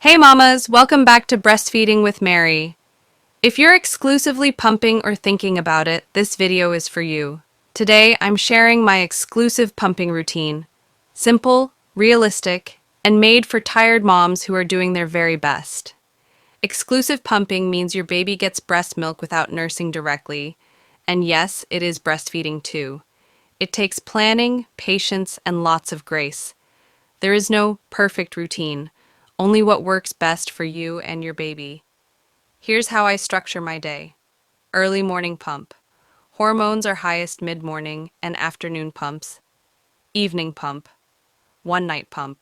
Hey mamas, welcome back to Breastfeeding with Mary. If you're exclusively pumping or thinking about it, this video is for you. Today, I'm sharing my exclusive pumping routine. Simple, realistic, and made for tired moms who are doing their very best. Exclusive pumping means your baby gets breast milk without nursing directly. And yes, it is breastfeeding too. It takes planning, patience, and lots of grace. There is no perfect routine, only what works best for you and your baby. Here's how I structure my day. Early morning pump. Hormones are highest mid-morning and afternoon pumps. Evening pump. One night pump.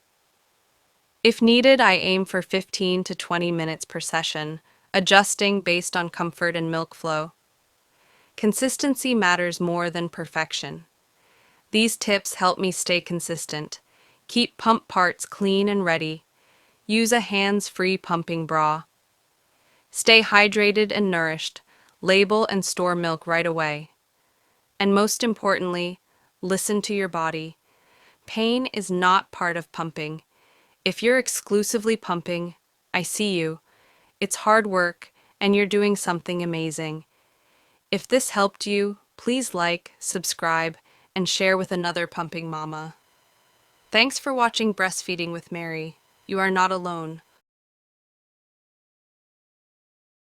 If needed, I aim for 15 to 20 minutes per session, adjusting based on comfort and milk flow. Consistency matters more than perfection. These tips help me stay consistent. Keep pump parts clean and ready. Use a hands-free pumping bra. Stay hydrated and nourished. Label and store milk right away. And most importantly, listen to your body. Pain is not part of pumping. If you're exclusively pumping, I see you. It's hard work, and you're doing something amazing. If this helped you, please like, subscribe, and share with another pumping mama. Thanks for watching Breastfeeding with Mary. You are not alone.